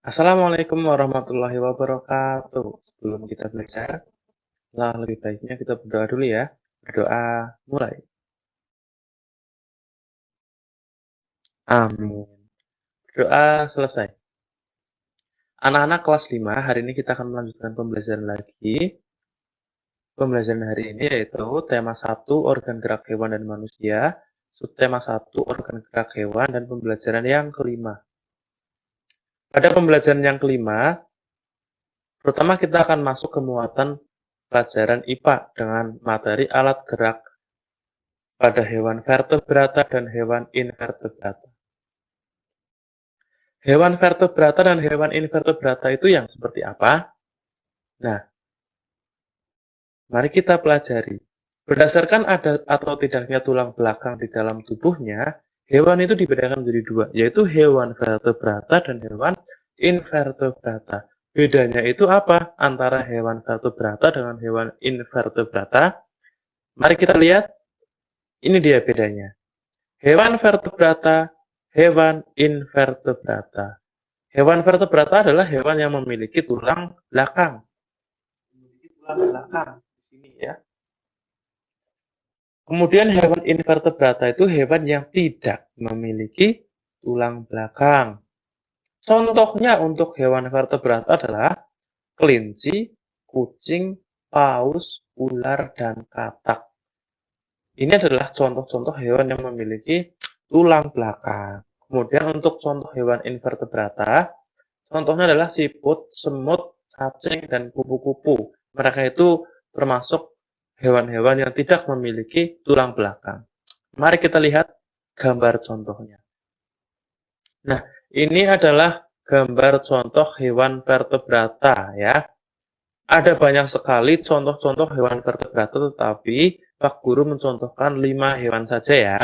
Assalamualaikum warahmatullahi wabarakatuh. Sebelum kita belajar, lebih baiknya kita berdoa dulu ya. Berdoa mulai. Amin. Doa selesai. Anak-anak kelas 5, hari ini kita akan melanjutkan pembelajaran lagi. Pembelajaran hari ini yaitu tema 1, organ gerak hewan dan manusia, subtema 1, organ gerak hewan, dan pembelajaran yang kelima. Pada pembelajaran yang kelima, pertama kita akan masuk ke muatan pelajaran IPA dengan materi alat gerak pada hewan vertebrata dan hewan invertebrata. Hewan vertebrata dan hewan invertebrata itu yang seperti apa? Nah, mari kita pelajari. Berdasarkan ada atau tidaknya tulang belakang di dalam tubuhnya, hewan itu dibedakan menjadi dua, yaitu hewan vertebrata dan hewan invertebrata. Bedanya itu apa antara hewan vertebrata dengan hewan invertebrata? Mari kita lihat, ini dia bedanya. Hewan vertebrata, hewan invertebrata. Hewan vertebrata adalah hewan yang memiliki tulang belakang. Di sini ya. Kemudian hewan invertebrata itu hewan yang tidak memiliki tulang belakang. Contohnya untuk hewan vertebrata adalah kelinci, kucing, paus, ular, dan katak. Ini adalah contoh-contoh hewan yang memiliki tulang belakang. Kemudian untuk contoh hewan invertebrata, contohnya adalah siput, semut, cacing, dan kupu-kupu. Mereka itu termasuk hewan-hewan yang tidak memiliki tulang belakang. Mari kita lihat gambar contohnya. Nah, ini adalah gambar contoh hewan vertebrata ya. Ada banyak sekali contoh-contoh hewan vertebrata, tetapi Pak Guru mencontohkan 5 hewan saja ya.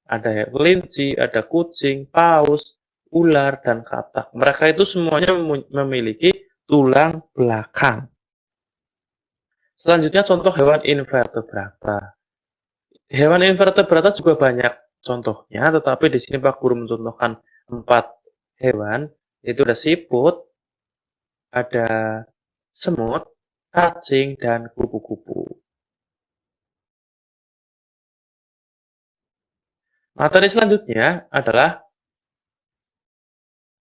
Ada kelinci, ada kucing, paus, ular, dan katak. Mereka itu semuanya memiliki tulang belakang. Selanjutnya contoh hewan invertebrata. Hewan invertebrata juga banyak contohnya, tetapi di sini Pak Guru mencontohkan 4 hewan, yaitu ada siput, ada semut, cacing, dan kupu-kupu. Materi selanjutnya adalah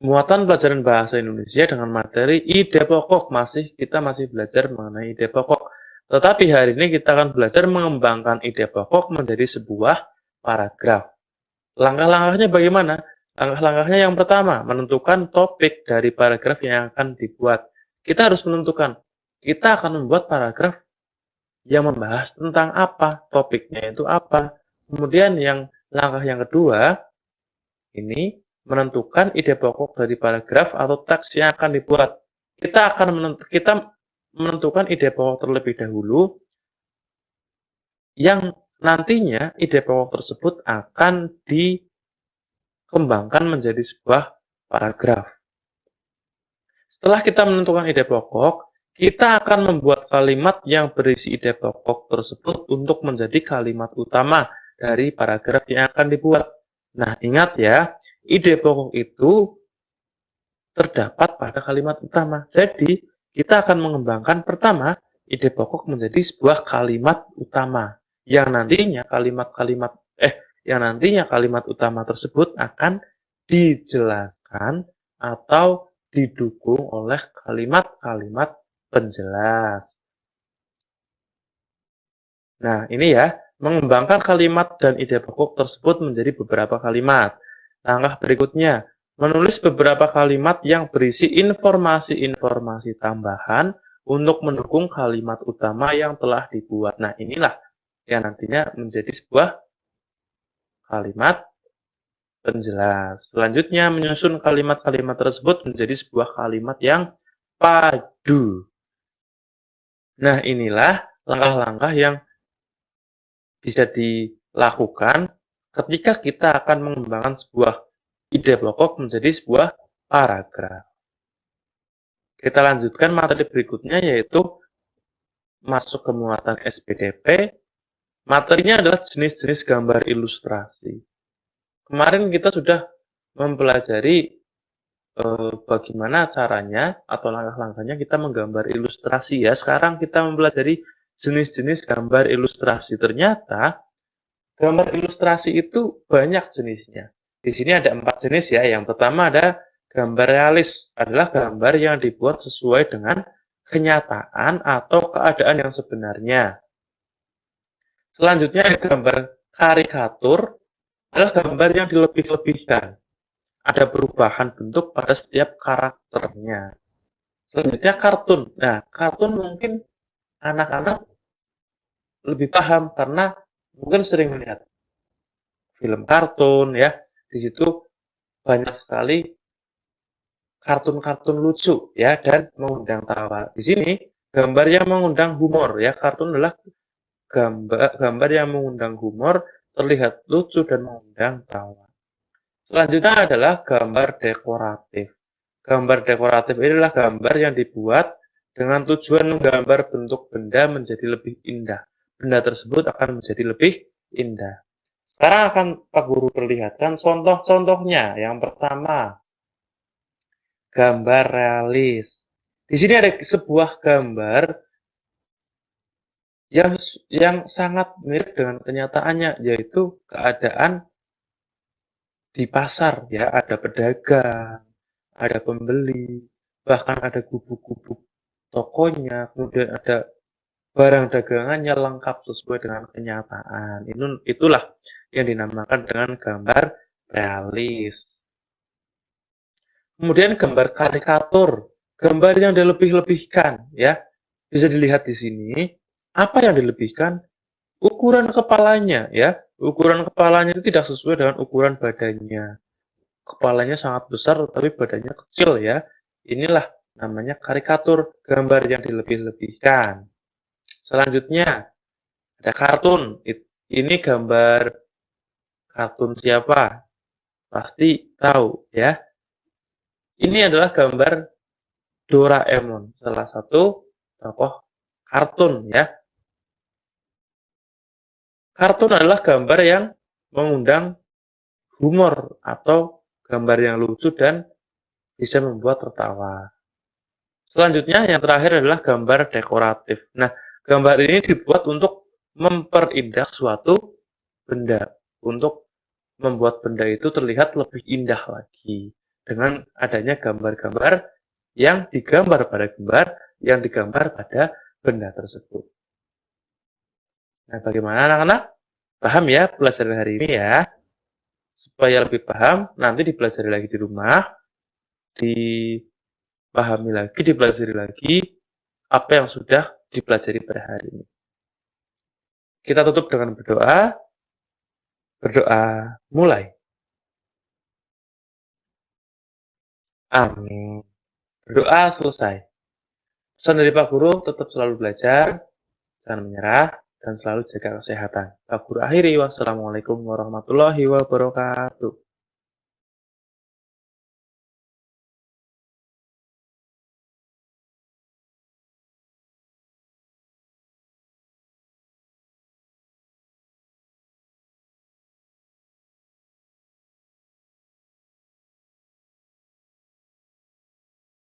muatan pelajaran bahasa Indonesia dengan materi ide pokok. Kita masih belajar mengenai ide pokok. Tetapi hari ini kita akan belajar mengembangkan ide pokok menjadi sebuah paragraf. Langkah-langkahnya bagaimana? Langkah-langkahnya yang pertama, menentukan topik dari paragraf yang akan dibuat. Kita harus menentukan, kita akan membuat paragraf yang membahas tentang apa, topiknya itu apa. Kemudian langkah yang kedua, ini menentukan ide pokok dari paragraf atau teks yang akan dibuat. Kita menentukan ide pokok terlebih dahulu, yang nantinya ide pokok tersebut akan dikembangkan menjadi sebuah paragraf. Setelah kita menentukan ide pokok, kita akan membuat kalimat yang berisi ide pokok tersebut untuk menjadi kalimat utama dari paragraf yang akan dibuat. Nah, ingat ya, ide pokok itu terdapat pada kalimat utama. Jadi, kita akan mengembangkan pertama ide pokok menjadi sebuah kalimat utama yang nantinya kalimat utama tersebut akan dijelaskan atau didukung oleh kalimat-kalimat penjelas. Nah, ini ya, mengembangkan kalimat dan ide pokok tersebut menjadi beberapa kalimat. Langkah berikutnya, menulis beberapa kalimat yang berisi informasi-informasi tambahan untuk mendukung kalimat utama yang telah dibuat. Nah, inilah yang nantinya menjadi sebuah kalimat penjelas. Selanjutnya, menyusun kalimat-kalimat tersebut menjadi sebuah kalimat yang padu. Nah, inilah langkah-langkah yang bisa dilakukan ketika kita akan mengembangkan sebuah ide pokok menjadi sebuah paragraf. Kita lanjutkan materi berikutnya, yaitu masuk ke muatan SPDP. Materinya adalah jenis-jenis gambar ilustrasi. Kemarin kita sudah mempelajari bagaimana caranya atau langkah-langkahnya kita menggambar ilustrasi ya. Sekarang kita mempelajari jenis-jenis gambar ilustrasi. Ternyata gambar ilustrasi itu banyak jenisnya. Di sini ada 4 jenis ya. Yang pertama ada gambar realis, adalah gambar yang dibuat sesuai dengan kenyataan atau keadaan yang sebenarnya. Selanjutnya ada gambar karikatur, adalah gambar yang dilebih-lebihkan. Ada perubahan bentuk pada setiap karakternya. Selanjutnya kartun. Nah, kartun mungkin anak-anak lebih paham karena mungkin sering melihat film kartun ya. Di situ banyak sekali kartun-kartun lucu ya dan mengundang tawa. Di sini gambar yang mengundang humor ya. Kartun adalah gambar yang mengundang humor, terlihat lucu dan mengundang tawa. Selanjutnya adalah gambar dekoratif. Gambar dekoratif ini adalah gambar yang dibuat dengan tujuan menggambar bentuk benda menjadi lebih indah. Benda tersebut akan menjadi lebih indah. Sekarang akan Pak Guru perlihatkan contoh-contohnya. Yang pertama, gambar realis. Di sini ada sebuah gambar yang sangat mirip dengan kenyataannya, yaitu keadaan di pasar ya, ada pedagang, ada pembeli, bahkan ada gubuk-gubuk tokonya, kemudian ada barang dagangannya lengkap sesuai dengan kenyataan. Itulah yang dinamakan dengan gambar realis. Kemudian gambar karikatur, gambar yang dilebih-lebihkan ya. Bisa dilihat di sini, apa yang dilebihkan? Ukuran kepalanya ya. Ukuran kepalanya itu tidak sesuai dengan ukuran badannya. Kepalanya sangat besar tapi badannya kecil ya. Inilah namanya karikatur, gambar yang dilebih-lebihkan. Selanjutnya ada kartun. Ini gambar kartun siapa? Pasti tahu ya. Ini adalah gambar Doraemon, salah satu tokoh kartun ya. Kartun adalah gambar yang mengundang humor atau gambar yang lucu dan bisa membuat tertawa. Selanjutnya yang terakhir adalah gambar dekoratif. Nah, gambar ini dibuat untuk memperindah suatu benda, untuk membuat benda itu terlihat lebih indah lagi dengan adanya gambar-gambar yang digambar pada benda tersebut. Nah, bagaimana anak-anak? Paham ya pelajaran hari ini ya? Supaya lebih paham, nanti dipelajari lagi di rumah, dipahami lagi, dipelajari lagi apa yang sudah dipelajari pada hari ini. Kita tutup dengan berdoa. Berdoa mulai. Amin. Berdoa selesai. Pesan dari Pak Guru, tetap selalu belajar, jangan menyerah, dan selalu jaga kesehatan. Pak Guru akhiri, wassalamualaikum warahmatullahi wabarakatuh.